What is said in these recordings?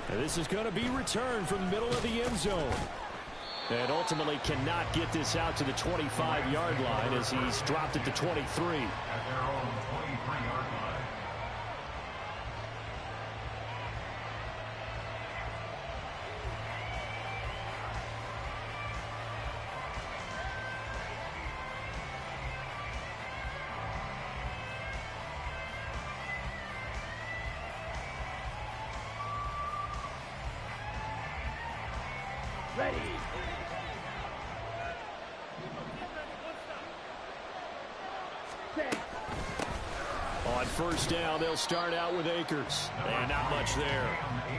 And this is going to be returned from the middle of the end zone. And ultimately cannot get this out to the 25-yard line as he's dropped it to 23. At their own 23-yard line. Ready. On first down, they'll start out with Akers. And not much there.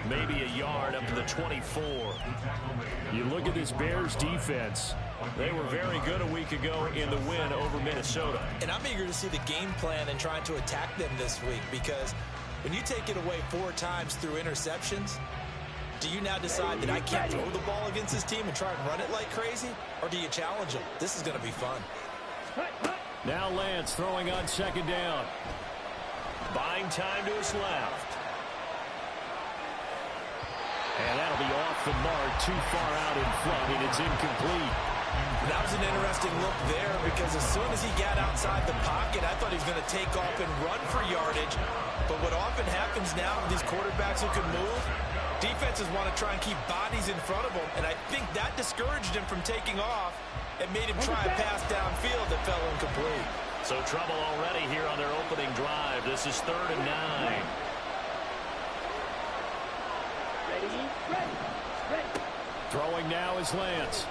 Maybe a yard up to the 24. You look at this Bears defense. They were very good a week ago in the win over Minnesota. And I'm eager to see the game plan and trying to attack them this week, because when you take it away 4 times through interceptions, do you now decide that I can't throw the ball against this team and try and run it like crazy? Or do you challenge them? This is going to be fun. Now Lance throwing on second down. Buying time to his left. And that'll be off the mark, too far out in front, and it's incomplete. That was an interesting look there, because as soon as he got outside the pocket, I thought he was going to take off and run for yardage. But what often happens now with these quarterbacks who can move, defenses want to try and keep bodies in front of them, and I think that discouraged him from taking off and made him try a pass downfield that fell incomplete. So trouble already here on their opening drive. This is 3rd and 9. Ready. Throwing now is Lance.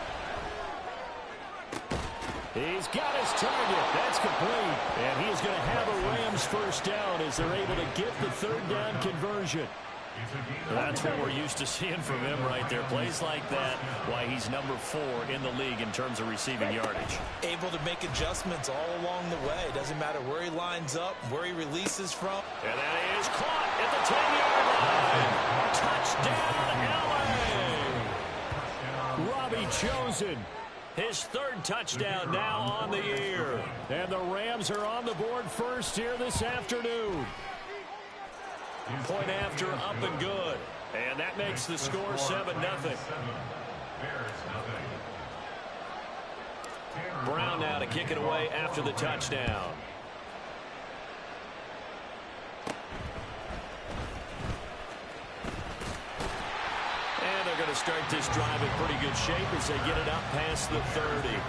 He's got his target. That's complete. And he's going to have a Rams first down as they're able to get the 3rd down conversion. That's what we're used to seeing from him right there. Plays like that, why he's number 4 in the league in terms of receiving yardage. Able to make adjustments all along the way. Doesn't matter where he lines up, where he releases from. And that is caught at the 10-yard line. Touchdown, LA! Robbie Chosen. His 3rd touchdown now on the year. And the Rams are on the board first here this afternoon. Point after, up and good. And that makes the score 7-0. Brown now to kick it away after the touchdown. And they're going to start this drive in pretty good shape as they get it up past the 30.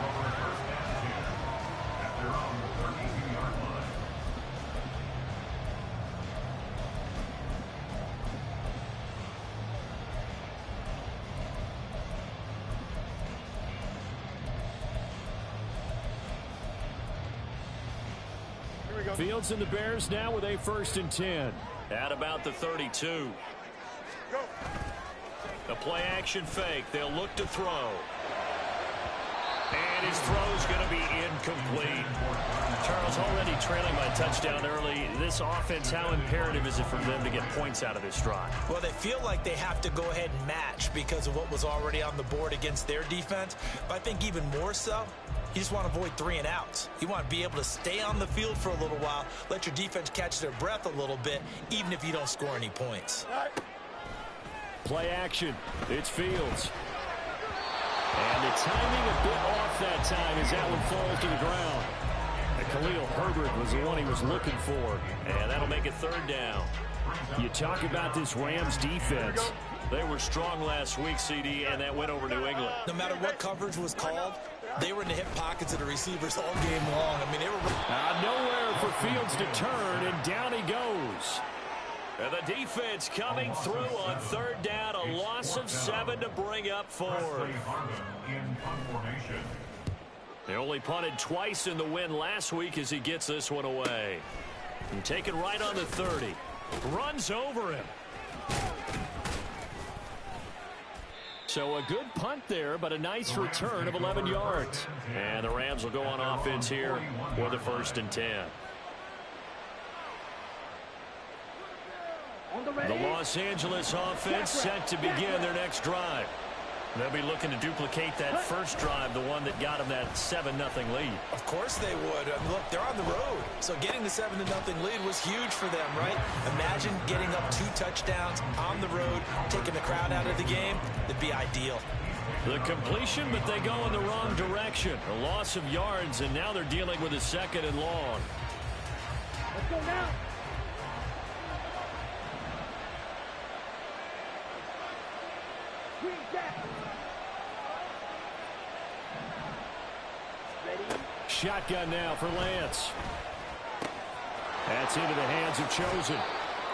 Fields and the Bears now with a 1st and 10. At about the 32. Go. A play action fake. They'll look to throw. And his throw's going to be incomplete. Charles, already trailing by a touchdown early. This offense, how imperative is it for them to get points out of this drive? Well, they feel like they have to go ahead and match because of what was already on the board against their defense. But I think even more so, you just want to avoid 3 and outs. You want to be able to stay on the field for a little while, let your defense catch their breath a little bit, even if you don't score any points. Play action. It's Fields. And the timing a bit off that time as that one falls to the ground. And Khalil Herbert was the one he was looking for. And that'll make it 3rd down. You talk about this Rams defense. They were strong last week, CD, and that went over New England. No matter what coverage was called, they were in the hip pockets of the receivers all game long. I mean, they were nowhere for Fields to turn, and down he goes. And the defense coming through on 3rd down, a loss of 7 to bring up 4. They only punted twice in the win last week as he gets this one away. And taken right on the 30. Runs over him. So a good punt there, but a nice return of 11 yards. And the Rams will go on offense here with the 1st and 10. The Los Angeles offense set to begin their next drive. They'll be looking to duplicate that first drive, the one that got them that 7-0 lead. Of course they would. I mean, look, they're on the road. So getting the 7-0 lead was huge for them, right? Imagine getting up 2 touchdowns on the road, taking the crowd out of the game. That'd be ideal. The completion, but they go in the wrong direction. A loss of yards, and now they're dealing with a 2nd and long. Let's go now. Shotgun now for Lance. That's into the hands of Chosen.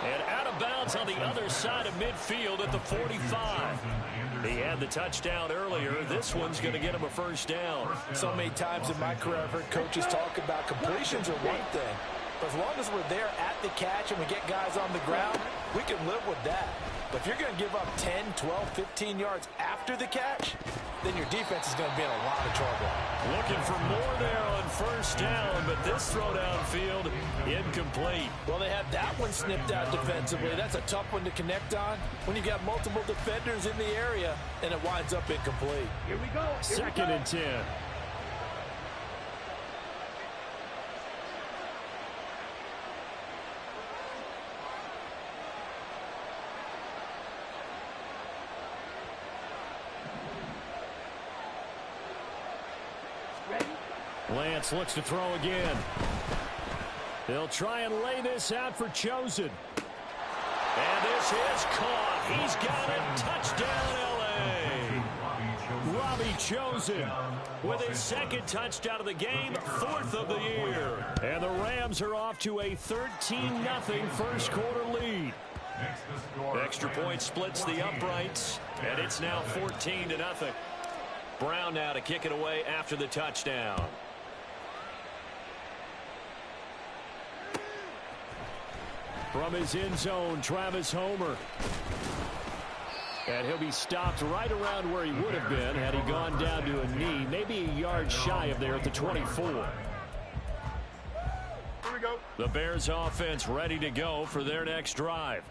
And out of bounds on the other side of midfield at the 45. He had the touchdown earlier. This one's going to get him a first down. So many times in my career I've heard coaches talk about completions are one thing. But as long as we're there at the catch and we get guys on the ground, we can live with that. But if you're going to give up 10, 12, 15 yards after the catch, then your defense is going to be in a lot of trouble. Looking for more there on first down, but this throw downfield incomplete. Well, they had that one snipped out defensively. That's a tough one to connect on when you've got multiple defenders in the area, and it winds up incomplete. Here we go. 2nd and 10. Lance looks to throw again. They'll try and lay this out for Chosen. And this is caught. He's got it. Touchdown, L.A. Robbie Chosen with his 2nd touchdown of the game, 4th of the year. And the Rams are off to a 13-0 first quarter lead. Extra point splits the uprights, and it's now 14-0. Brown now to kick it away after the touchdown. From his end zone, Travis Homer. And he'll be stopped right around where he would have been had he gone down to a knee, maybe a yard shy of there at the 24. Here we go. The Bears offense ready to go for their next drive.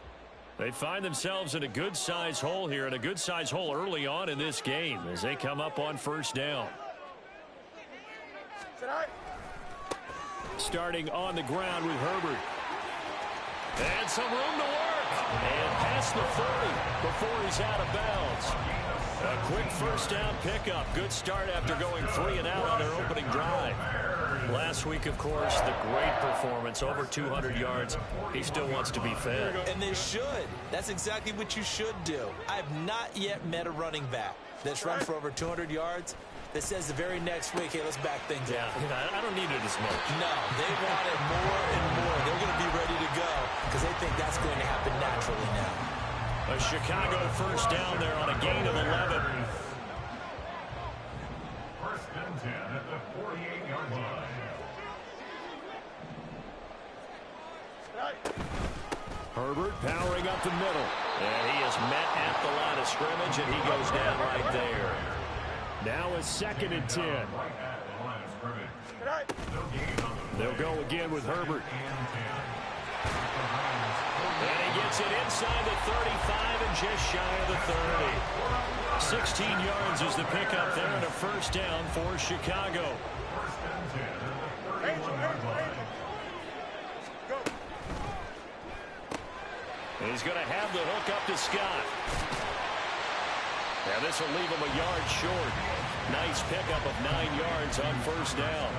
They find themselves in a good-sized hole here, and a good-sized hole early on in this game as they come up on first down. Starting on the ground with Herbert. And some room to work. And past the 30 before he's out of bounds. A quick first down pickup. Good start after going 3 and out on their opening drive. Last week, of course, the great performance, over 200 yards. He still wants to be fed. And they should. That's exactly what you should do. I have not yet met a running back that's run for over 200 yards that says the very next week, hey, let's back things up. Yeah, I don't need it as much. No, they want it more and more. They're going to be ready to go because they think that's going to happen naturally now. A Chicago first down there on a gain of 11. First and 10 at the 48-yard line. Herbert powering up the middle. And he is met at the line of scrimmage, and he goes down right there. Now a 2nd and 10. They'll go again with Herbert. And he gets it inside the 35 and just shy of the 30. 16 yards is the pickup there and a first down for Chicago. He's going to have the hook up to Scott. Now this will leave him a yard short. Nice pickup of 9 yards on first down.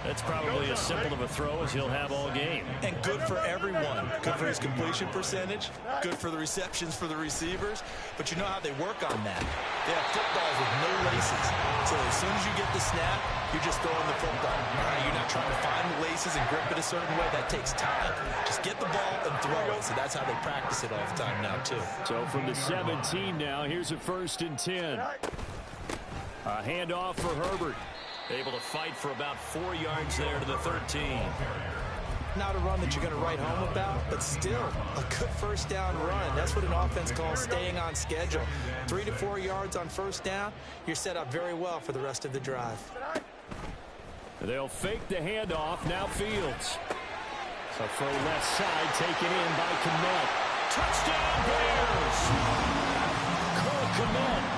That's probably as simple of a throw as he'll have all game. And good for everyone. Good for his completion percentage. Good for the receptions for the receivers. But you know how they work on that. They have footballs with no laces. So as soon as you get the snap, you're just throwing the football. All right? You're not trying to find the laces and grip it a certain way. That takes time. Just get the ball and throw it. So that's how they practice it all the time now, too. So from the 17 now, here's a 1st and 10. A handoff for Herbert. Able to fight for about 4 yards there to the 13. Not a run that you're going to write home about, but still a good first down run. That's what an offense calls staying on schedule. 3 to 4 yards on first down, you're set up very well for the rest of the drive. They'll fake the handoff. Now Fields. So for left side, taken in by Kmet. Touchdown Bears! Cole Kmet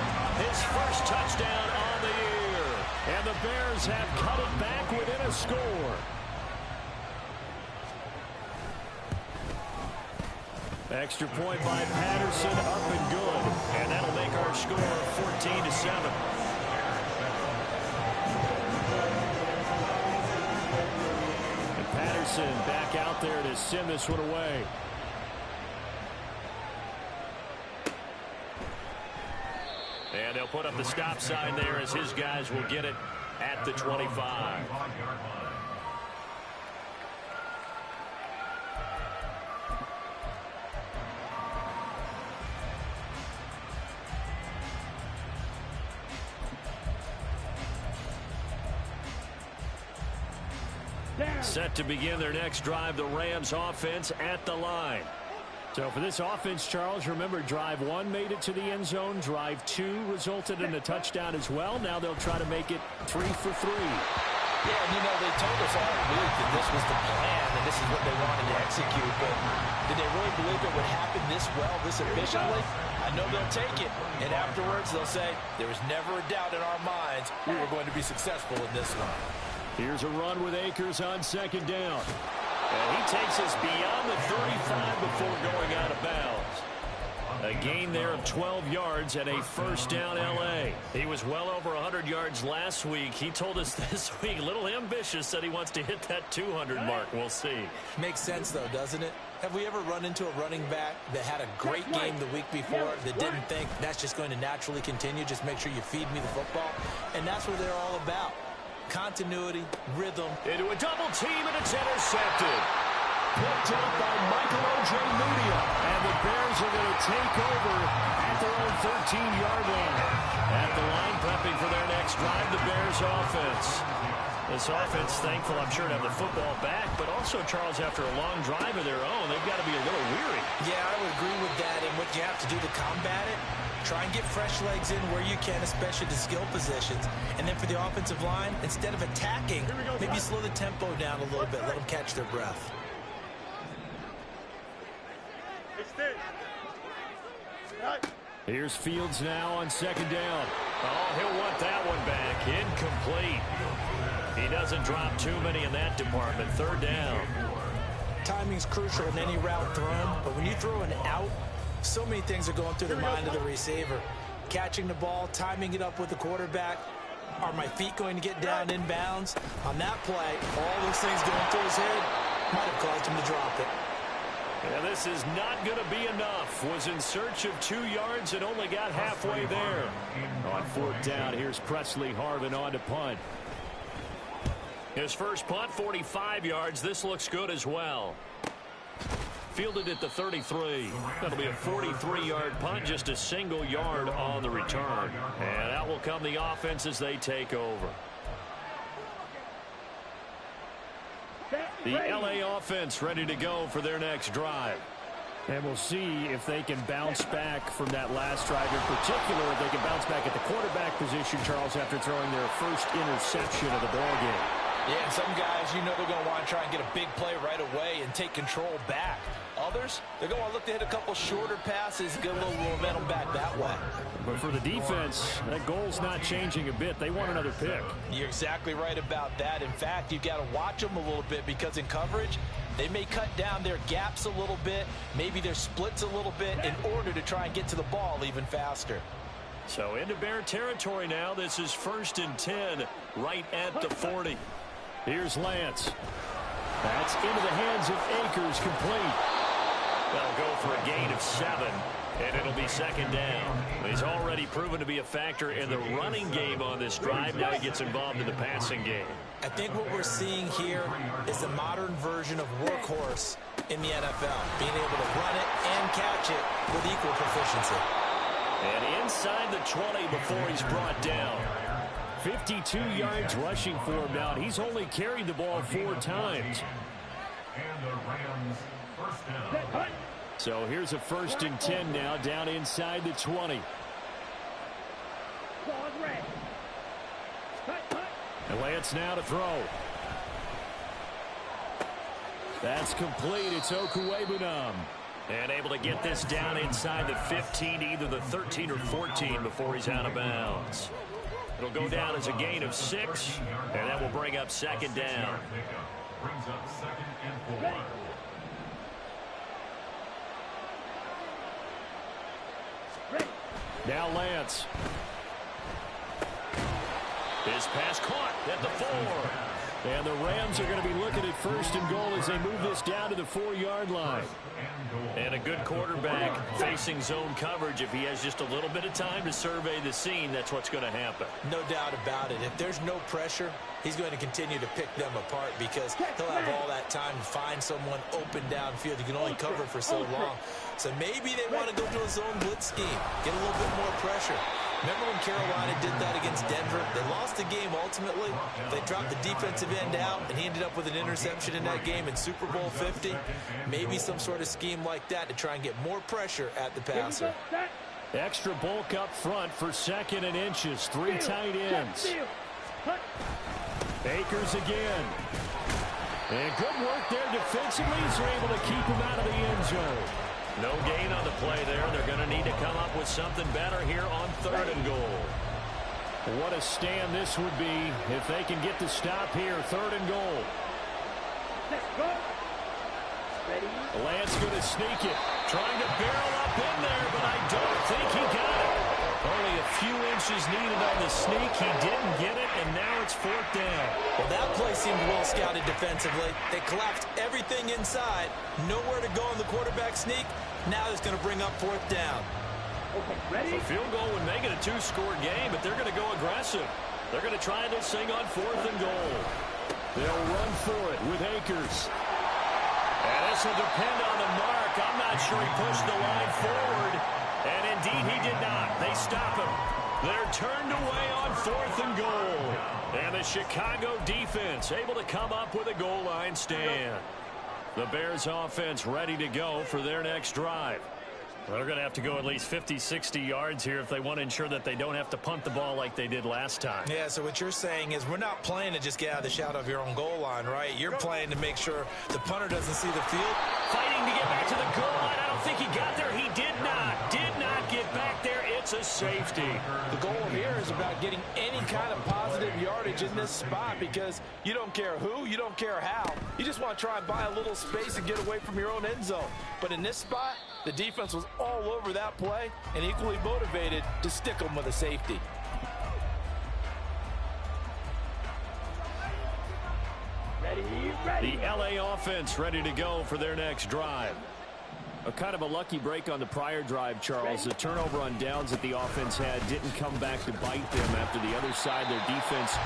his first touchdown on the year. And the Bears have cut it back within a score. Extra point by Patterson, up and good. And that'll make our score 14-7. And Patterson back out there to send this one away. And they'll put up the stop sign there as his guys will get it at the 25. Set to begin their next drive, the Rams offense at the line. So for this offense, Charles, remember drive 1 made it to the end zone. Drive 2 resulted in a touchdown as well. Now they'll try to make it 3 for 3. Yeah, and you know, they told us all week that this was the plan and this is what they wanted to execute. But did they really believe it would happen this well, this efficiently? I know they'll take it. And afterwards, they'll say, there was never a doubt in our minds we were going to be successful in this one. Here's a run with Akers on second down. And he takes us beyond the 35 before going out of bounds. A gain there of 12 yards and a first down L.A. He was well over 100 yards last week. He told us this week, a little ambitious, said he wants to hit that 200 mark. We'll see. Makes sense, though, doesn't it? Have we ever run into a running back that had a great game the week before that didn't think that's just going to naturally continue? Just make sure you feed me the football. And that's what they're all about. Continuity, rhythm. Into a double team, and it's intercepted. Picked up by Michael O.J. Mudia. And the Bears are going to take over at their own 13-yard line. At the line, prepping for their next drive, the Bears offense. This offense, thankful, I'm sure, to have the football back, but also, Charles, after a long drive of their own, they've got to be a little weary. Yeah, I would agree with that, and what you have to do to combat it, try and get fresh legs in where you can, especially the skill positions. And then for the offensive line, instead of attacking, maybe slow the tempo down a little bit, let them catch their breath. Here's Fields now on second down. Oh, he'll want that one back. Incomplete. He doesn't drop too many in that department. Third down. Timing's crucial in any route thrown, but when you throw an out, so many things are going through the mind of the receiver. Catching the ball, timing it up with the quarterback. Are my feet going to get down in bounds? On that play, all those things going through his head might have caused him to drop it. And this is not going to be enough. Was in search of 2 yards and only got halfway there. On fourth down, here's Presley Harvin on to punt. His first punt, 45 yards. This looks good as well. Fielded at the 33. That'll be a 43-yard punt, just a single yard on the return. And out will come the offense as they take over. The L.A. offense ready to go for their next drive. And we'll see if they can bounce back from that last drive in particular. If they can bounce back at the quarterback position, Charles, after throwing their first interception of the ballgame. Yeah, and some guys, you know they're going to want to try and get a big play right away and take control back. Others, they're going to look to hit a couple shorter passes, get a little momentum back that way. But for the defense, that goal's not changing a bit. They want another pick. You're exactly right about that. In fact, you've got to watch them a little bit because in coverage, they may cut down their gaps a little bit, maybe their splits a little bit in order to try and get to the ball even faster. So into Bear territory now. This is 1st and 10 right at the 40. Here's Lance. That's into the hands of Akers, complete. They'll go for a gain of 7, and it'll be second down. He's already proven to be a factor in the running game on this drive. Now he gets involved in the passing game. I think what we're seeing here is the modern version of workhorse in the NFL, being able to run it and catch it with equal proficiency. And inside the 20 before he's brought down. 52 yards rushing for him now. He's only carried the ball 4 times. And the Rams first down. So here's a 1st and 10 now, down inside the 20. And Lance now to throw. That's complete. It's Okuwebunam. And able to get this down inside the 15, either the 13 or 14 before he's out of bounds. It'll go down as a gain of 6, and that will bring up second down. Brings up 2nd and 4. Now Lance. His pass caught at the 4. And the Rams are going to be looking at 1st and goal as they move this down to the 4-yard line. And a good quarterback facing zone coverage. If he has just a little bit of time to survey the scene, that's what's going to happen. No doubt about it. If there's no pressure, he's going to continue to pick them apart because he'll have all that time to find someone open downfield. You can only cover for so long. So maybe they want to go to a zone blitz scheme, get a little bit more pressure. Remember when Carolina did that against Denver? They lost the game ultimately. They dropped the defensive end out, and he ended up with an interception in that game in Super Bowl 50. Maybe some sort of scheme like that to try and get more pressure at the passer. Extra bulk up front for 2nd and inches. 3 tight ends. Akers again. And good work there defensively. He's able to keep him out of the end zone. No gain on the play there. They're going to need to come up with something better here on 3rd and goal. What a stand this would be if they can get the stop here. 3rd and goal. Let's go. Ready? Lance going to sneak it. Trying to barrel up in there, but I don't think he got it. Only a few inches needed on the sneak. He didn't get it, and now it's 4th down. Well, that play seemed well scouted defensively. They collapsed everything inside. Nowhere to go on the quarterback sneak. Now it's going to bring up 4th down. Okay, ready? A field goal would make it a 2-score game, but they're going to go aggressive. They're going to try this thing on 4th and goal. They'll run for it with Akers. And this will depend on the mark. I'm not sure he pushed the line forward. And indeed he did not. They stop him. They're turned away on 4th and goal. And the Chicago defense able to come up with a goal line stand. The Bears offense ready to go for their next drive. Well, they're going to have to go at least 50, 60 yards here if they want to ensure that they don't have to punt the ball like they did last time. Yeah, so what you're saying is we're not playing to just get out of the shadow of your own goal line, right? You're playing to make sure the punter doesn't see the field. Fighting to get back to the goal line. I don't think he got there. He did not get back there. It's a safety. The goal here is about getting any kind of positive yardage in this spot because you don't care who, you don't care how. You just want to try and buy a little space and get away from your own end zone. But in this spot, the defense was all over that play and equally motivated to stick them with a safety. Ready, ready. The LA offense ready to go for their next drive. A kind of a lucky break on the prior drive, Charles. The turnover on downs that the offense had didn't come back to bite them after the other side. Their defense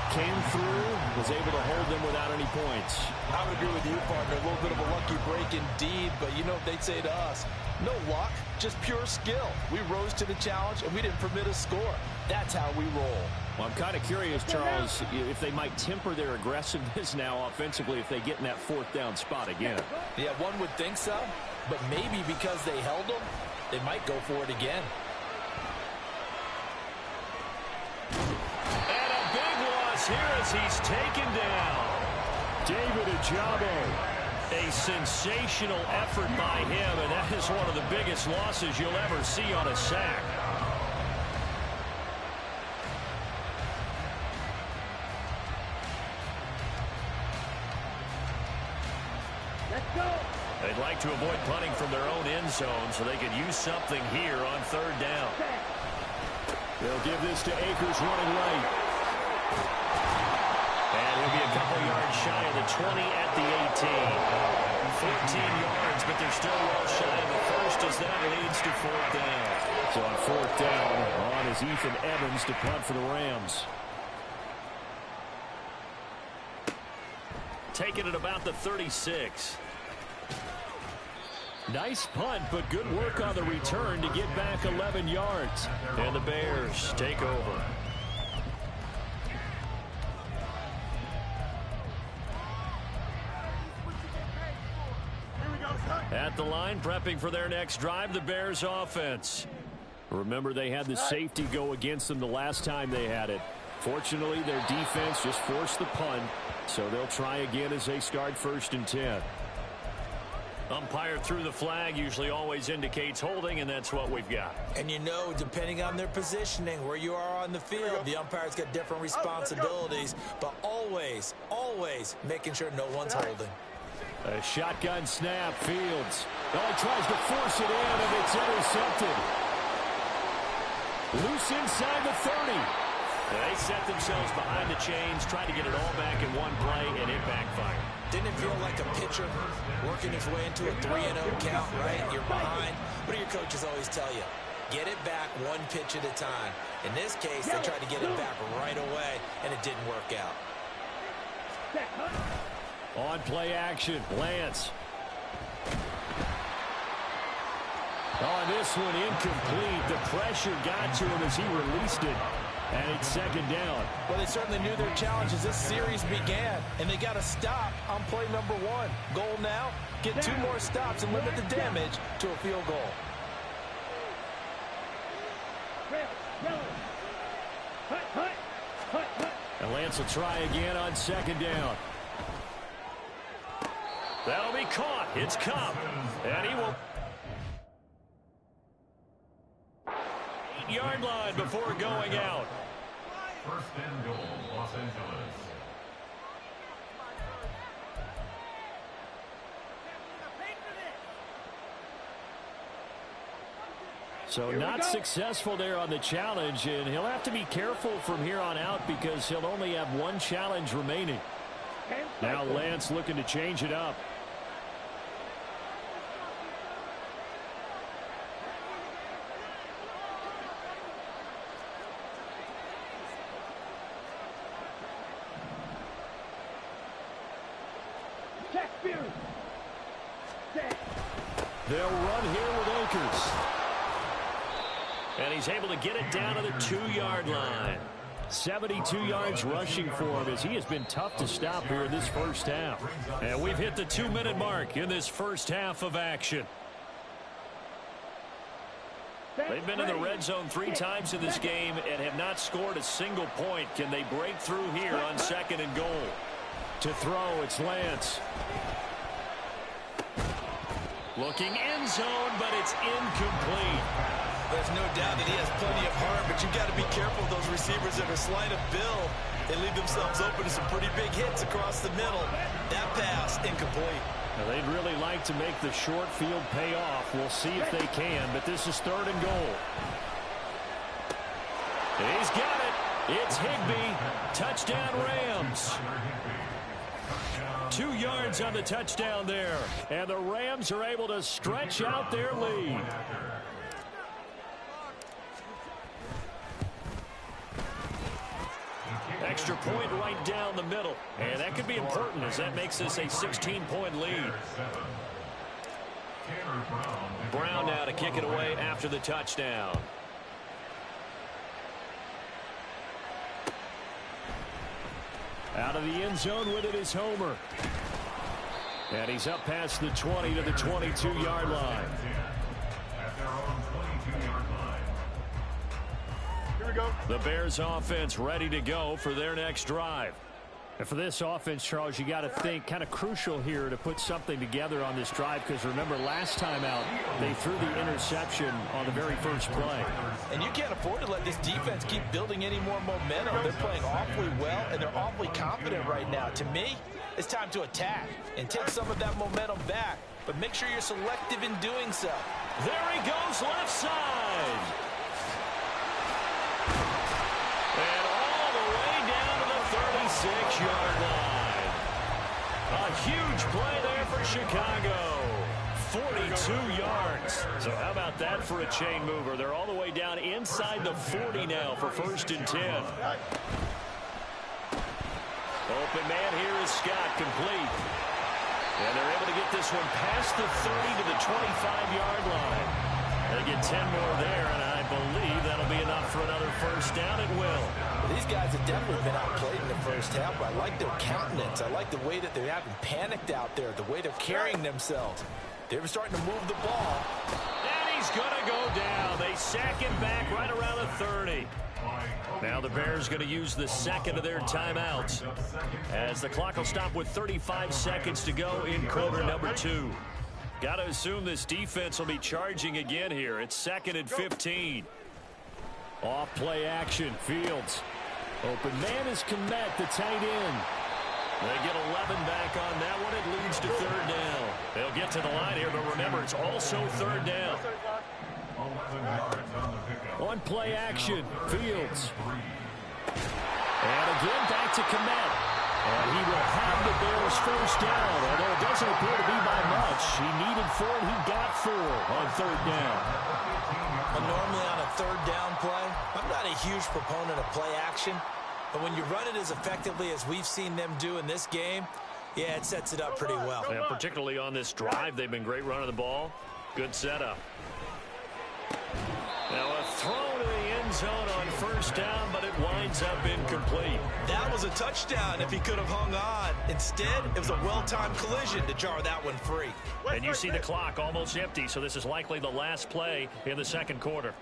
came through, was able to hold them without any points. I would agree with you, partner. A little bit of a lucky break indeed, but you know what they'd say to us? No luck, just pure skill. We rose to the challenge, and we didn't permit a score. That's how we roll. Well, I'm kind of curious, Charles, if they might temper their aggressiveness now offensively if they get in that 4th down spot again. Yeah, one would think so, but maybe because they held them, they might go for it again. And a big loss here as he's taken down. David Ojabo. A sensational effort by him, and that is one of the biggest losses you'll ever see on a sack. Let's go. They'd like to avoid punting from their own end zone so they could use something here on 3rd down. They'll give this to Akers running right. And he'll be a couple yards shy of the 20 at the 18. 14 yards, but they're still well shy of the first as that leads to 4th down. So on 4th down, on is Ethan Evans to punt for the Rams. Taking it about the 36. Nice punt, but good work on the return to get back 11 yards. And the Bears take over. At the line, prepping for their next drive, the Bears offense. Remember, they had the safety go against them the last time they had it. Fortunately, their defense just forced the punt, so they'll try again as they start 1st and 10. Umpire threw the flag, usually always indicates holding, and that's what we've got. And you know, depending on their positioning, where you are on the field, the umpire's got different responsibilities, but always, always making sure no one's holding. A shotgun snap, Fields. Oh, he tries to force it in, and it's intercepted. Loose inside the 30. They set themselves behind the chains, trying to get it all back in one play, and it backfired. Didn't it feel like a pitcher working his way into a 3-0 count, right? You're behind. What do your coaches always tell you? Get it back one pitch at a time. In this case, they tried to get it back right away, and it didn't work out. On play action, Lance. On this one, incomplete. The pressure got to him as he released it. And it's second down. Well, they certainly knew their challenge as this series began, and they got to stop on play number 1. Goal now, get 2 more stops and limit the damage to a field goal. And Lance will try again on second down. That'll be caught. It's Cup. And he will... 8-yard line before going out. First and goal, Los Angeles. So not successful there on the challenge, and he'll have to be careful from here on out because he'll only have 1 challenge remaining. Now Lance looking to change it up. They'll run here with Akers. And he's able to get it down to the 2-yard line. 72 yards rushing for him as he has been tough to stop here in this first half. And we've hit the 2-minute mark in this first half of action. They've been in the red zone 3 times in this game and have not scored a single point. Can they break through here on second and goal? To throw, it's Lance. Looking end zone, but it's incomplete. There's no doubt that he has plenty of heart, but you've got to be careful of those receivers that are slight of build. They leave themselves open to some pretty big hits across the middle. That pass, incomplete. Now, they'd really like to make the short field pay off. We'll see if they can, but this is third and goal. He's got it. It's Higbee. Touchdown, Rams. 2 yards on the touchdown there. And the Rams are able to stretch out their lead. Extra point right down the middle. And that could be important as that makes this a 16-point lead. Brown now to kick it away after the touchdown. Out of the end zone with it is Homer. And he's up past the 20 to the 22-yard line. At their own 22-yard line. Here we go. The Bears offense ready to go for their next drive. And for this offense, Charles, you got to think kind of crucial here to put something together on this drive because remember last time out they threw the interception on the very first play. And you can't afford to let this defense keep building any more momentum. They're playing awfully well, and they're awfully confident right now. To me, it's time to attack and take some of that momentum back. But make sure you're selective in doing so. There he goes left side. And all the way down to the 36-yard line. A huge play there for Chicago. 42 yards. So how about that for a chain mover? They're all the way down inside the 40 now for first and 10. Open man here is Scott, complete. And they're able to get this one past the 30 to the 25-yard line. They get 10 more there, and I believe that'll be enough for another first down. It will. These guys have definitely been outplayed in the first half, but I like their countenance. I like the way that they haven't panicked out there, the way they're carrying themselves. They're starting to move the ball. And he's going to go down. They sack him back right around the 30. Now the Bears going to use the second of their timeouts as the clock will stop with 35 seconds to go in quarter number 2. Got to assume this defense will be charging again here. It's 2nd and 15. Off play action. Fields. Open man is Kmet, the tight end. They get 11 back on that one. It leads to 3rd down. They'll get to the line here, but remember, it's also 3rd down. On play action. Fields. And again back to Kmet. And he will have the Bears 1st down, although it doesn't appear to be by much. He needed 4, and he got 4 on 3rd down. Well, normally on a 3rd down play, I'm not a huge proponent of play action, but when you run it as effectively as we've seen them do in this game, yeah, it sets it up pretty well. And particularly on this drive, they've been great running the ball. Good setup. Now a throw to the end zone on 1st down, but it winds up incomplete. That was a touchdown if he could have hung on. Instead, it was a well-timed collision to jar that one free. And you see the clock almost empty, so this is likely the last play in the 2nd quarter.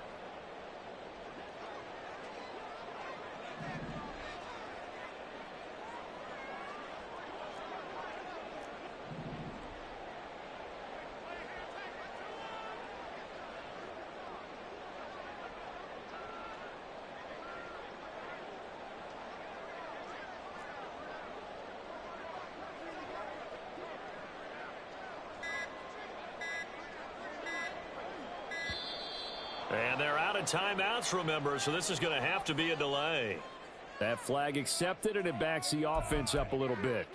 And they're out of timeouts, remember, so this is going to have to be a delay. That flag accepted, and it backs the offense up a little bit.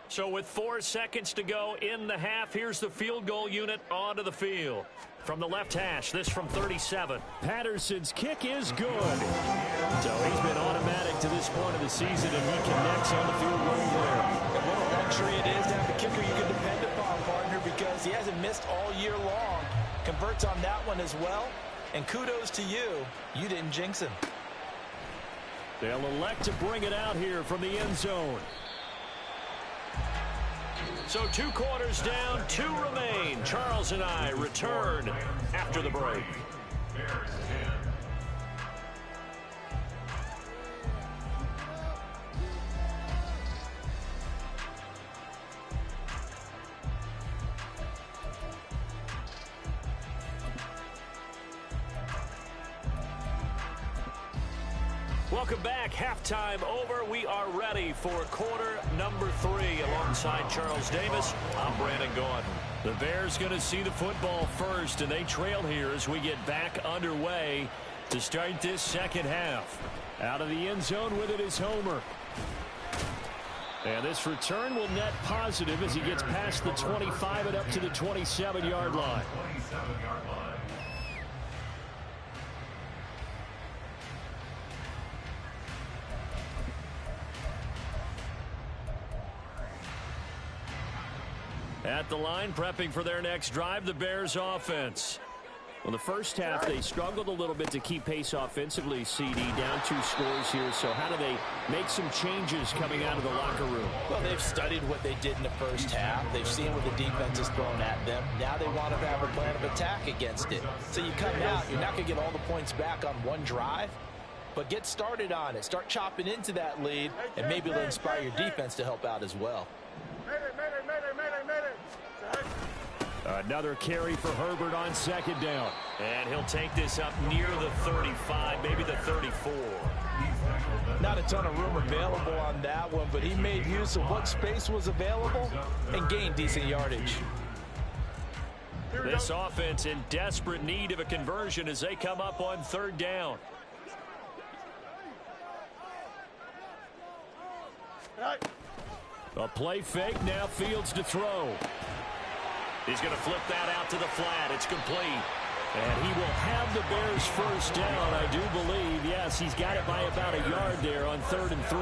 So with 4 seconds to go in the half, here's the field goal unit onto the field. From the left hash, this from 37. Patterson's kick is good. So he's been automatic to this point of the season, and he connects on the field goal there. And what a luxury it is to have a kicker you can depend upon, partner, because he hasn't missed all year long. Converts on that one as well. And kudos to you. You didn't jinx him. They'll elect to bring it out here from the end zone. So 2 quarters down, 2 remain. Charles and I return after the break. Welcome back. Halftime over. We are ready for quarter number 3 alongside Charles Davis. I'm Brandon Gordon. The Bears going to see the football first, and they trail here as we get back underway to start this 2nd half. Out of the end zone with it is Homer. And this return will net positive as he gets past the 25 and up to the 27-yard line. At the line, prepping for their next drive, the Bears offense. Well, the first half, they struggled a little bit to keep pace offensively, CD, down 2 scores here. So how do they make some changes coming out of the locker room? Well, they've studied what they did in the first half. They've seen what the defense has thrown at them. Now they want to have a plan of attack against it. So you come out, you're not going to get all the points back on one drive, but get started on it. Start chopping into that lead, and maybe it'll inspire your defense to help out as well. Another carry for Herbert on 2nd down. And he'll take this up near the 35, maybe the 34. Not a ton of room available on that one, but he made use of what space was available and gained decent yardage. This offense in desperate need of a conversion as they come up on 3rd down. A play fake, now Fields to throw. He's going to flip that out to the flat. It's complete. And he will have the Bears 1st down, I do believe. Yes, he's got it by about a yard there on 3rd and 3.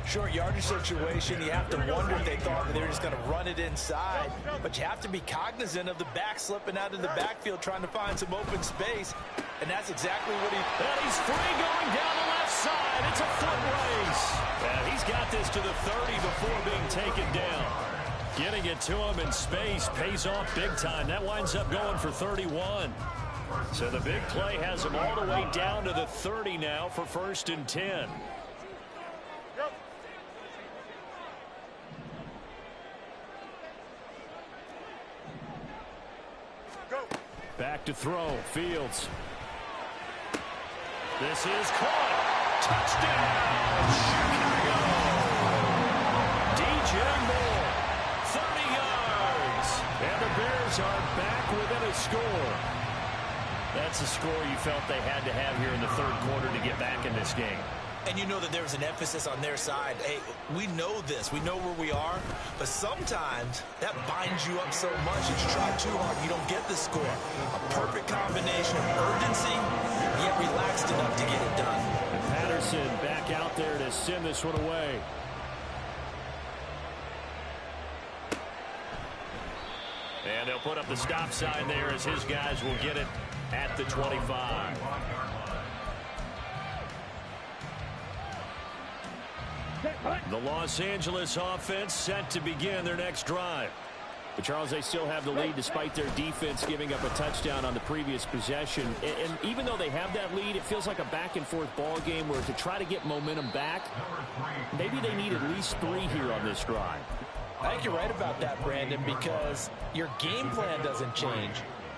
Short yardage situation, you have to wonder if they thought that they were just going to run it inside. But you have to be cognizant of the back slipping out of the backfield trying to find some open space. And that's exactly what he... And he's free going down the left side. It's a foot race. And he's got this to the 30 before being taken down. Getting it to him in space pays off big time. That winds up going for 31. So the big play has him all the way down to the 30 now for 1st and 10. Back to throw. Fields. This is caught. Touchdown, Chicago. DJ Moore, 30 yards. And the Bears are back within a score. That's a score you felt they had to have here in the third quarter to get back in this game. And you know that there was an emphasis on their side. Hey, we know this. We know where we are. But sometimes that binds you up so much that you try too hard. You don't get the score. A perfect combination of urgency, yet relaxed enough to get it done. And Patterson back out there to send this one away. And they'll put up the stop sign there as his guys will get it at the 25. The Los Angeles offense set to begin their next drive. But, Charles, they still have the lead despite their defense giving up a touchdown on the previous possession. And even though they have that lead, it feels like a back-and-forth ball game where to try to get momentum back, maybe they need at least 3 here on this drive. I think you're right about that, Brandon, because your game plan doesn't change.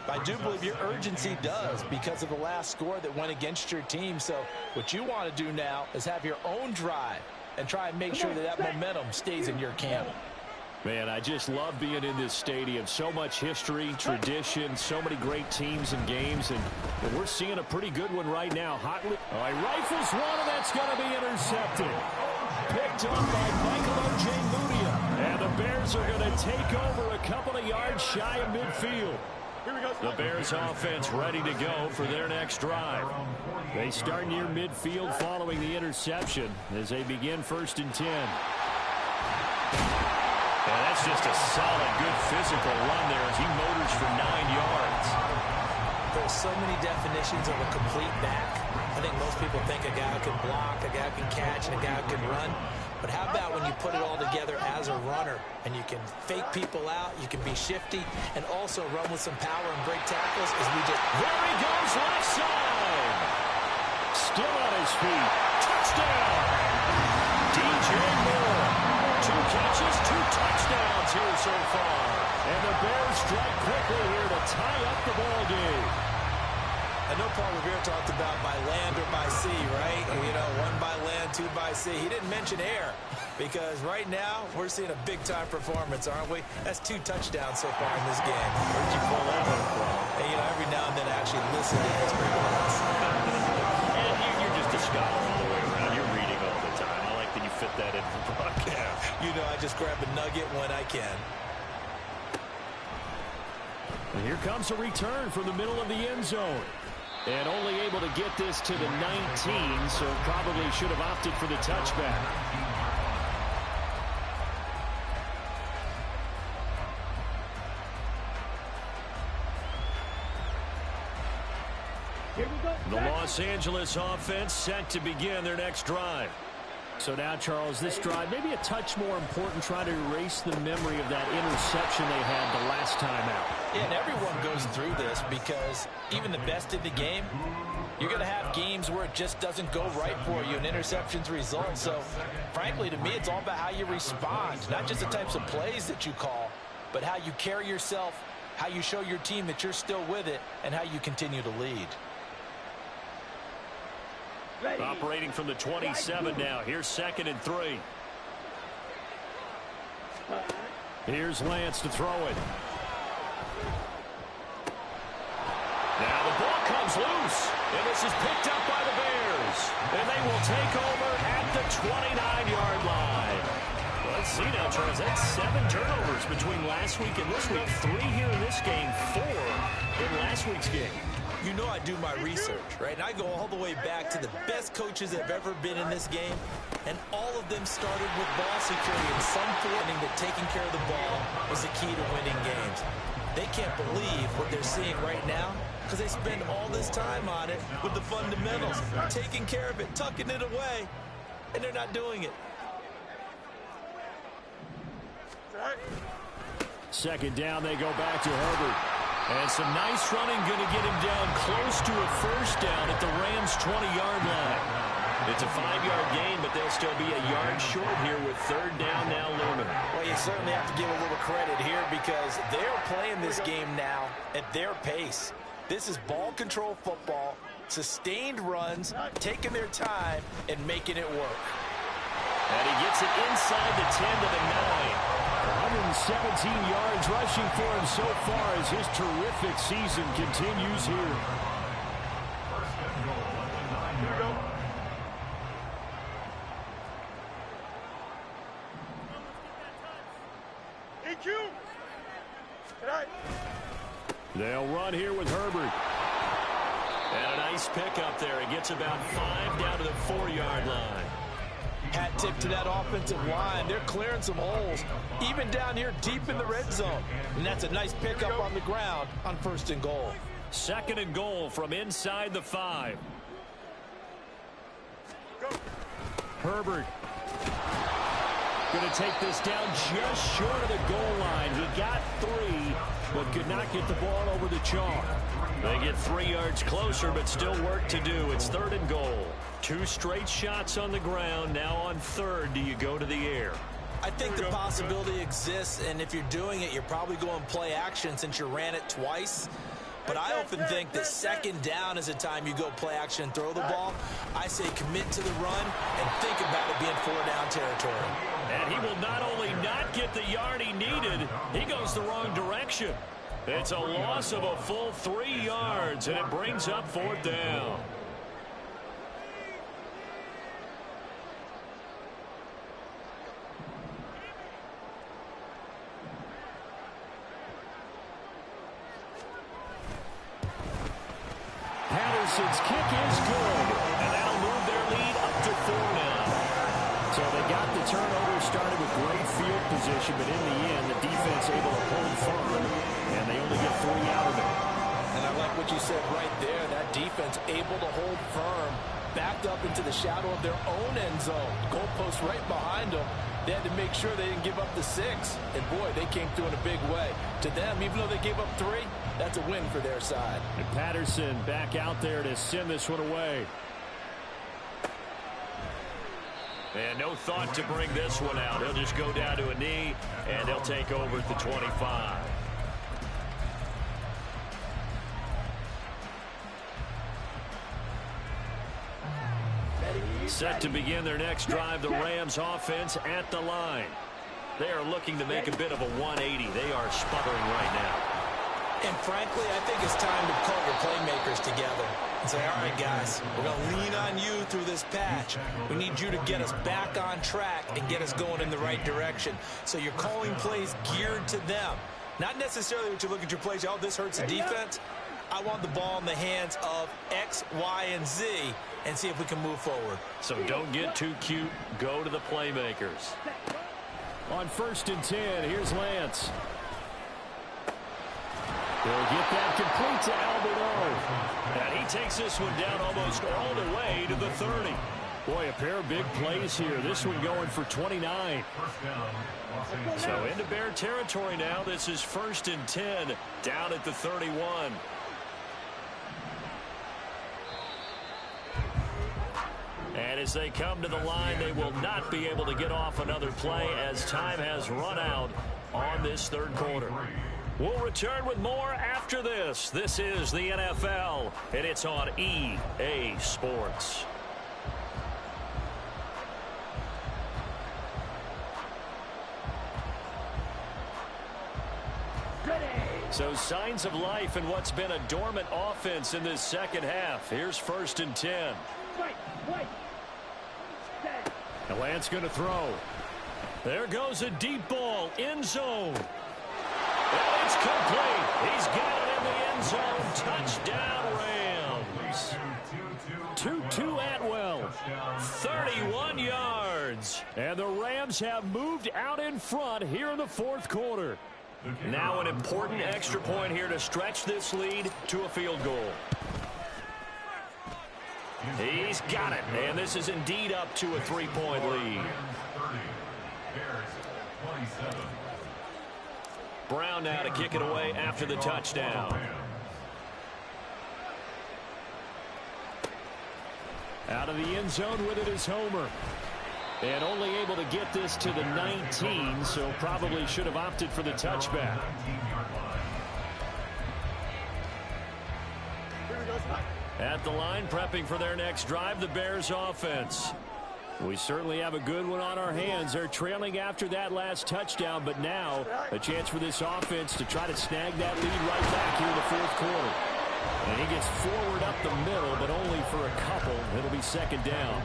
I do believe your urgency does because of the last score that went against your team. So what you want to do now is have your own drive and try and make sure that momentum stays in your camp. Man, I just love being in this stadium. So much history, tradition, so many great teams and games, and we're seeing a pretty good one right now. Hotly. Oh, he rifles one, and that's going to be intercepted. Picked up by Michael Ojemudia. And the Bears are going to take over a couple of yards shy of midfield. The Bears offense ready to go for their next drive. They start near midfield following the interception as they begin 1st and 10. And that's just a solid, good physical run there as he motors for 9 yards. There's so many definitions of a complete back. I think most people think a guy who can block, a guy who can catch, and a guy who can run. But how about when you put it all together as a runner and you can fake people out, you can be shifty, and also run with some power and break tackles as we just... There he goes, left side. Still on his feet. Touchdown. DJ Moore. 2 catches, 2 touchdowns here so far. And the Bears strike quickly here to tie up the ball game. I know Paul Revere talked about by land or by sea, right? You know, 1 by land, 2 by sea. He didn't mention air because right now we're seeing a big-time performance, aren't we? That's 2 touchdowns so far in this game. Where'd you pull that one from? And, you know, every now and then I actually listen to his reports. And you're just a scholar all the way around. You're reading all the time. I like that you fit that into the broadcast. You know, I just grab a nugget when I can. And here comes a return from the middle of the end zone. And only able to get this to the 19, so probably should have opted for the touchback. The Los Angeles offense set to begin their next drive. So now, Charles, this drive maybe a touch more important, trying to erase the memory of that interception they had the last time out. Yeah, and everyone goes through this because even the best in the game, you're going to have games where it just doesn't go right for you and interceptions result. So, frankly, to me, it's all about how you respond, not just the types of plays that you call, but how you carry yourself, how you show your team that you're still with it, and how you continue to lead. Ready. Operating from the 27 now. Here's 2nd and 3. Here's Lance to throw it. Now the ball comes loose, and this is picked up by the Bears. And they will take over at the 29-yard line. Let's see now, Charles. That's 7 turnovers between last week and this week. 3 here in this game, 4 in last week's game. You know I do my research, right? And I go all the way back to the best coaches that have ever been in this game, and all of them started with ball security in some form, that taking care of the ball was the key to winning games. They can't believe what they're seeing right now because they spend all this time on it with the fundamentals, taking care of it, tucking it away, and they're not doing it. 2nd down, they go back to Herbert. And some nice running, going to get him down close to a 1st down at the Rams' 20-yard line. It's a 5-yard gain, but they'll still be a yard short here with 3rd down now looming. Well, you certainly have to give a little credit here because they're playing this game now at their pace. This is ball control football, sustained runs, taking their time, and making it work. And he gets it inside the 10 to the 9. 117 yards rushing for him so far as his terrific season continues here. Here we go. EQ. Tonight. They'll run here with Herbert. And a nice pickup there. He gets about 5 down to the 4-yard line. Hat tip to that offensive line. They're clearing some holes, even down here deep in the red zone. And that's a nice pickup on the ground on 1st and goal. 2nd and goal from inside the 5. Go. Herbert. Going to take this down just short of the goal line. He got 3, but could not get the ball over the chalk. They get 3 yards closer, but still work to do. It's 3rd and goal. 2 straight shots on the ground. Now on 3rd, do you go to the air? I think the possibility exists, and if you're doing it, you're probably going play action since you ran it twice. But I often think that 2nd down is a time you go play action and throw the ball. I say commit to the run and think about it being 4-down territory. And he will not only not get the yard he needed, he goes the wrong direction. It's a loss of a full 3 yards, and it brings up 4th down. Patterson's kick is good, and that'll move their lead up to 4 now. So they got the turnover started with great field position, but in the end, the defense able to hold firm, and they only get 3 out of it. And I like what you said right there. That defense able to hold firm, backed up into the shadow of their own end zone. Goalpost right behind them. They had to make sure they didn't give up the 6. And, boy, they came through in a big way. To them, even though they gave up 3, that's a win for their side. And Patterson back out there to send this one away. And no thought to bring this one out. He'll just go down to a knee, and they'll take over at the 25. Set to begin their next drive, the Rams offense at the line. They are looking to make a bit of a 180. They are sputtering right now. And frankly, I think it's time to call your playmakers together and say, all right, guys, we're going to lean on you through this patch. We need you to get us back on track and get us going in the right direction. So you're calling plays geared to them. Not necessarily what you look at your plays, oh, this hurts the defense. I want the ball in the hands of X, Y, and Z and see if we can move forward. So don't get too cute. Go to the playmakers. On 1st and 10, here's Lance. He'll get that complete to Albert O. And he takes this one down almost all the way to the 30. Boy, a pair of big plays here. This one going for 29. So into Bear territory now. This is 1st and 10 down at the 31. And as they come to the line, they will not be able to get off another play as time has run out on this 3rd quarter. We'll return with more after this. This is the NFL, and it's on EA Sports. So signs of life in what's been a dormant offense in this 2nd half. Here's 1st and 10. And Lance going to throw. There goes a deep ball, end zone. And it's complete. He's got it in the end zone. Touchdown, Rams. Tutu Atwell, 31 yards. And the Rams have moved out in front here in the 4th quarter. Now an important extra point here to stretch this lead to a field goal. He's got it, and this is indeed up to a 3-point lead. Brown now to kick it away after the touchdown. Out of the end zone with it is Homer. And only able to get this to the 19, so probably should have opted for the touchback. At the line, prepping for their next drive, the Bears offense. We certainly have a good one on our hands. They're trailing after that last touchdown, but now a chance for this offense to try to snag that lead right back here in the fourth quarter. And he gets forward up the middle, but only for a couple. It'll be second down.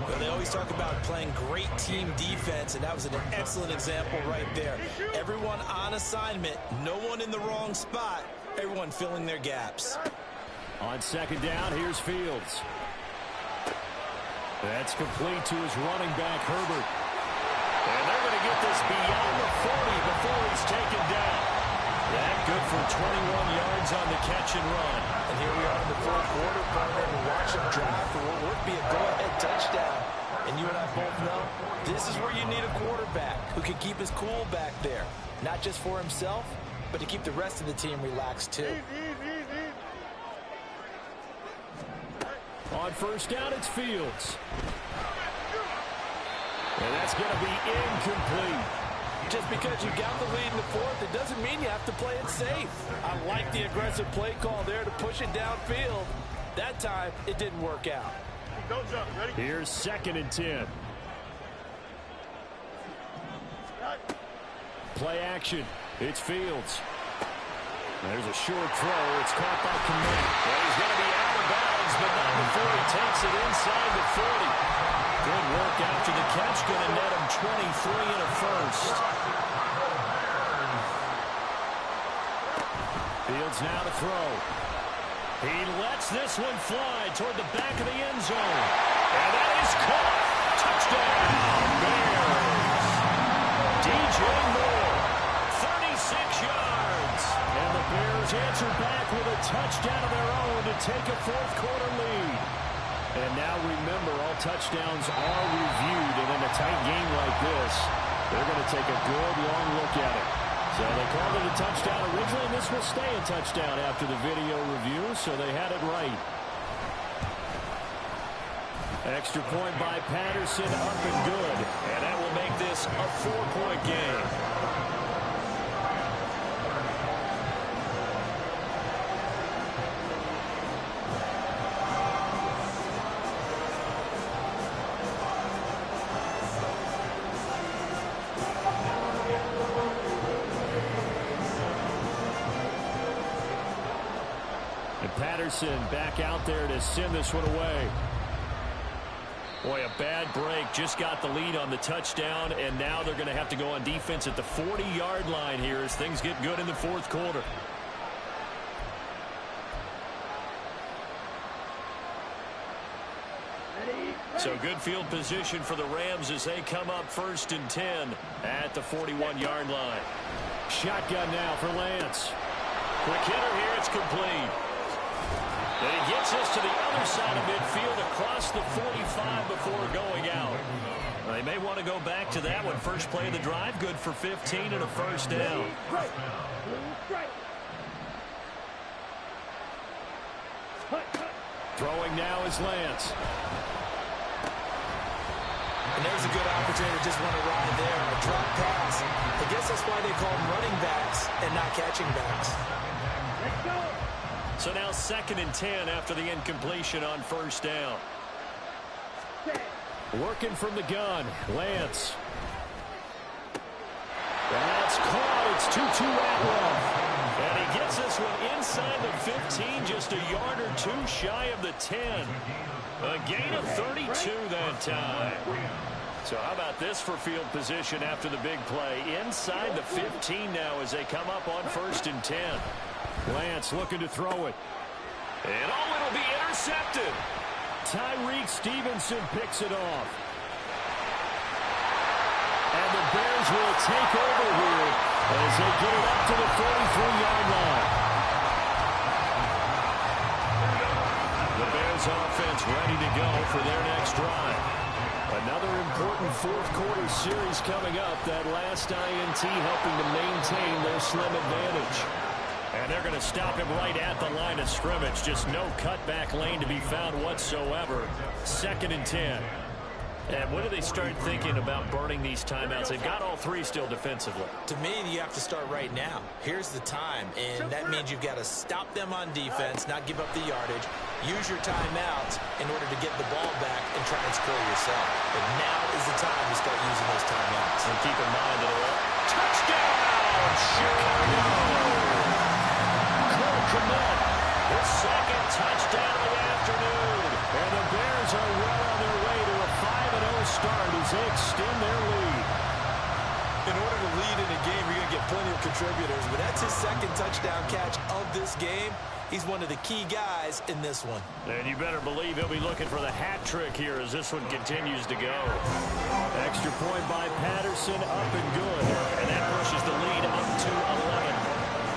Well, they always talk about playing great team defense, and that was an excellent example right there. Everyone on assignment, no one in the wrong spot, everyone filling their gaps. On second down, here's Fields. That's complete to his running back, Herbert. And they're going to get this beyond the 40 before he's taken down. That good for 21 yards on the catch and run. And here we are in the fourth quarter, partner, to watch him drive for what would be a go-ahead touchdown. And you and I both know this is where you need a quarterback who can keep his cool back there. Not just for himself, but to keep the rest of the team relaxed too. On first down, it's Fields. And that's going to be incomplete. Just because you got the lead in the fourth, it doesn't mean you have to play it safe. I like the aggressive play call there to push it downfield. That time, it didn't work out. Don't jump. Ready? Here's second and 10. Play action. It's Fields. There's a short throw. It's caught by Kmet. And he's going to be out of bounds, but not before he takes it inside the 40. Good work after the catch. Going to net him 23 and a first. Fields now to throw. He lets this one fly toward the back of the end zone. And that is caught. Touchdown, Bears. DJ Moore, 36 yards. And the Bears answer back with a touchdown of their own to take a fourth quarter lead. And now remember, all touchdowns are reviewed. And in a tight game like this, they're going to take a good long look at it. So they called it a touchdown originally, and this will stay a touchdown after the video review, so they had it right. Extra point by Patterson, up and good. And that will make this a 4-point game. Patterson back out there to send this one away. Boy, a bad break. Just got the lead on the touchdown, and now they're going to have to go on defense at the 40-yard line here as things get good in the fourth quarter. So good field position for the Rams as they come up first and 10 at the 41-yard line. Shotgun now for Lance. Quick hitter here. It's complete. And he gets us to the other side of midfield across the 45 before going out. They may want to go back to that one. First play of the drive, good for 15 and a first down. Throwing now is Lance. And there's a good opportunity to just run a ride there. A drop pass. I guess that's why they call them running backs and not catching backs. Let's go. So now second and 10 after the incompletion on first down. Working from the gun, Lance. That's caught. It's 2-2 Atwell. And he gets this one inside the 15, just a yard or two shy of the 10. A gain of 32 that time. So how about this for field position after the big play? Inside the 15 now as they come up on first and 10. Lance looking to throw it. And oh, it'll be intercepted. Tyreek Stevenson picks it off. And the Bears will take over here as they get it up to the 43-yard line. The Bears offense ready to go for their next drive. Another important fourth quarter series coming up. That last INT helping to maintain their slim advantage. And they're going to stop him right at the line of scrimmage. Just no cutback lane to be found whatsoever. Second and 10. And when do they start thinking about burning these timeouts? They've got all three still defensively. To me, you have to start right now. Here's the time, and that means you've got to stop them on defense, not give up the yardage. use your timeouts in order to get the ball back and try and score yourself. But now is the time to start using those timeouts. And keep in mind that touchdown, Chicago! Cole Kmet, his second touchdown of the afternoon. And the Bears are well on their way to a 5-0 start as they extend their lead. In order to lead in a game, you're going to get plenty of contributors, but that's his second touchdown catch of this game. He's one of the key guys in this one. And you better believe he'll be looking for the hat trick here as this one continues to go. Extra point by Patterson, up and good. And that pushes the lead up to 11.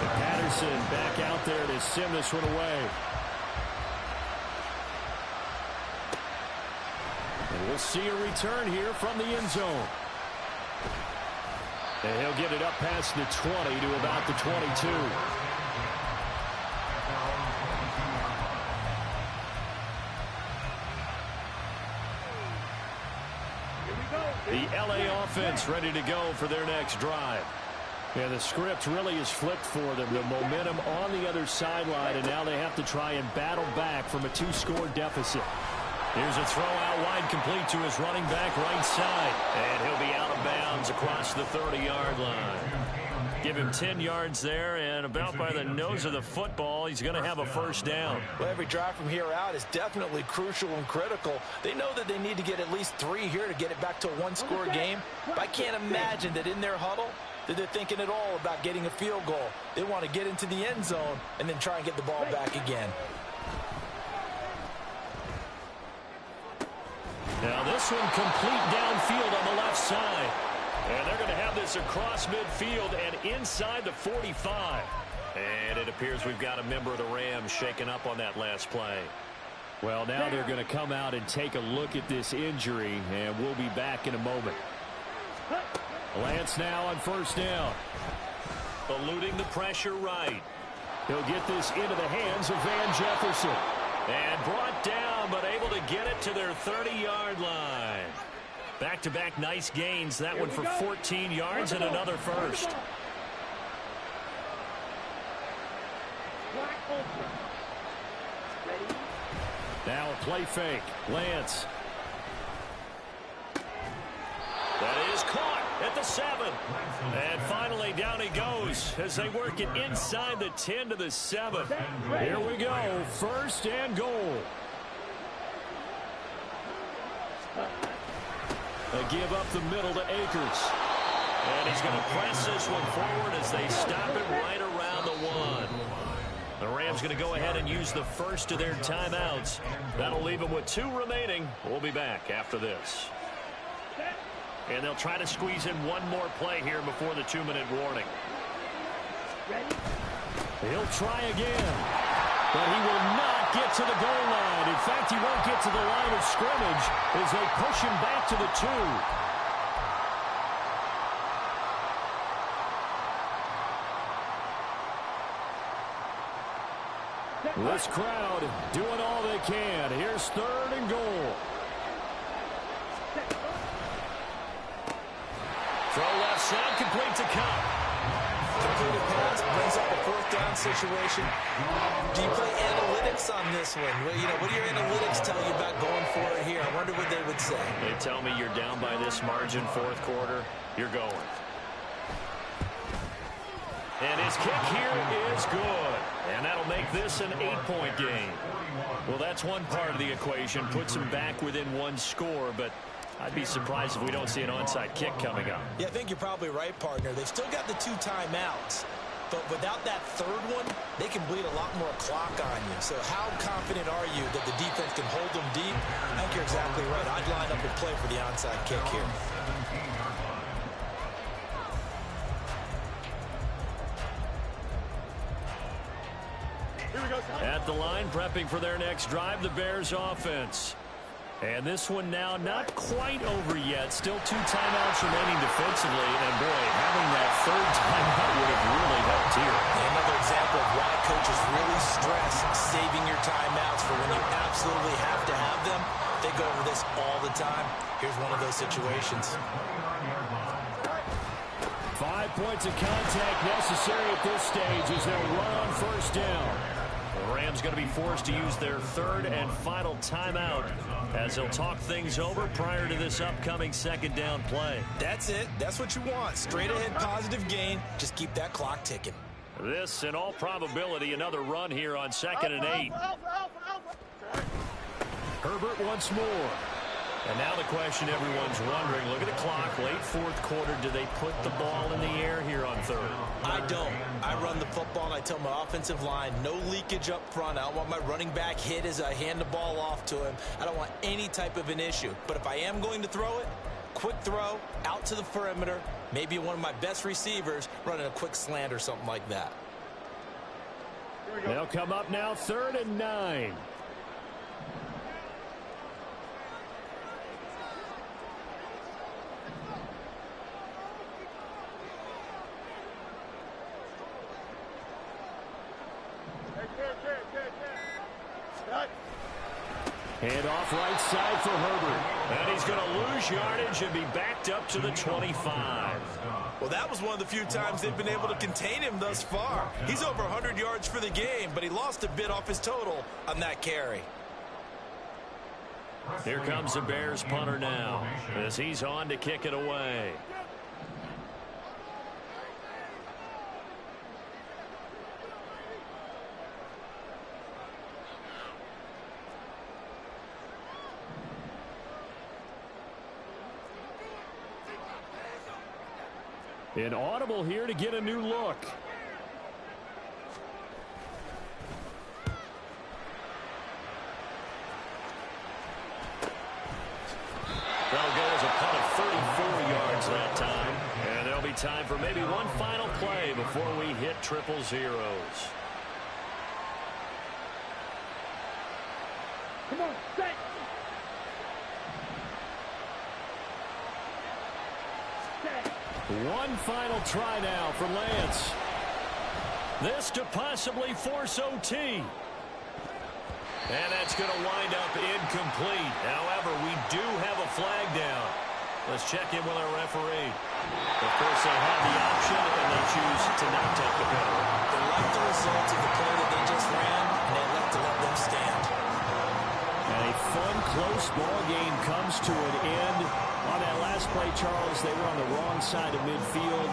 And Patterson back out there to sim this one away. And we'll see a return here from the end zone. And he'll get it up past the 20 to about the 22. The LA offense ready to go for their next drive. Yeah, the script really is flipped for them. The momentum on the other sideline, and now they have to try and battle back from a 2-score deficit. Here's a throw out wide, complete to his running back right side. And he'll be out of bounds across the 30-yard line. Give him 10 yards there, and about by the nose of the football, he's going to have a first down. Well, every drive from here out is definitely crucial and critical. They know that they need to get at least 3 here to get it back to a 1-score game. But I can't imagine that in their huddle that they're thinking at all about getting a field goal. They want to get into the end zone and then try and get the ball back again. Now this one complete downfield on the left side. And they're going to have this across midfield and inside the 45. And it appears we've got a member of the Rams shaken up on that last play. Well, now they're going to come out and take a look at this injury, and we'll be back in a moment. Lance now on first down. Eluding the pressure right. He'll get this into the hands of Van Jefferson. And brought down, but able to get it to their 30-yard line. Back-to-back nice gains. That one for 14 yards and another first. Now a play fake. Lance. That is caught at the 7. And finally down he goes as they work it inside the 10 to the 7. Here we go. First and goal. They give up the middle to Akers. And he's going to press this one forward as they stop it right around the 1. The Rams going to go ahead and use the first of their timeouts. That'll leave them with 2 remaining. We'll be back after this. And they'll try to squeeze in one more play here before the 2-minute warning. He'll try again. But he will not get to the goal line. In fact, he won't get to the line of scrimmage as they push him back to the 2. This crowd doing all they can. Here's 3rd and goal. Throw left side, complete to Cup. Completed pass brings up a 4th down situation. Do you play analytics on this one? Well, what do your analytics tell you about going for it here? I wonder what they would say. They tell me you're down by this margin, 4th quarter. You're going. And his kick here is good. And that'll make this an 8-point game. Well, that's one part of the equation. Puts him back within 1 score, but I'd be surprised if we don't see an onside kick coming up. Yeah, I think you're probably right, partner. They've still got the 2 timeouts. But without that 3rd one, they can bleed a lot more clock on you. So how confident are you that the defense can hold them deep? I think you're exactly right. I'd line up and play for the onside kick here. At the line, prepping for their next drive, the Bears offense. And this one now not quite over yet. Still 2 timeouts remaining defensively. And, boy, having that 3rd timeout would have really helped here. Another example of why coaches really stress saving your timeouts for when you absolutely have to have them. They go over this all the time. Here's one of those situations. 5 points of contact necessary at this stage as they'll run on first down. The Rams going to be forced to use their third and final timeout as they'll talk things over prior to this upcoming second down play. That's it. That's what you want. Straight ahead positive gain. Just keep that clock ticking. This, in all probability, another run here on 2nd and 8. Herbert once more. And now the question everyone's wondering, look at the clock, late fourth quarter, do they put the ball in the air here on third? I don't. I run the football and I tell my offensive line, no leakage up front. I don't want my running back hit as I hand the ball off to him. I don't want any type of an issue. But if I am going to throw it, quick throw, out to the perimeter, maybe one of my best receivers running a quick slant or something like that. They'll come up now 3rd and 9. Hand off right side for Herbert. And he's going to lose yardage and be backed up to the 25. Well, that was one of the few times they've been able to contain him thus far. He's over 100 yards for the game, but he lost a bit off his total on that carry. Here comes the Bears punter now as he's on to kick it away. An audible here to get a new look. That'll go as a punt of 34 yards that time. And there'll be time for maybe one final play before we hit triple zeros. Come on, set. One final try now for Lance. This to possibly force OT. And that's going to wind up incomplete. However, we do have a flag down. Let's check in with our referee. Of course, they have the option, and they choose to not take the penalty. They like the results of the play that they just ran, and they like to let them stand. And a fun, close ball game comes to an end. On that last play, Charles, they were on the wrong side of midfield.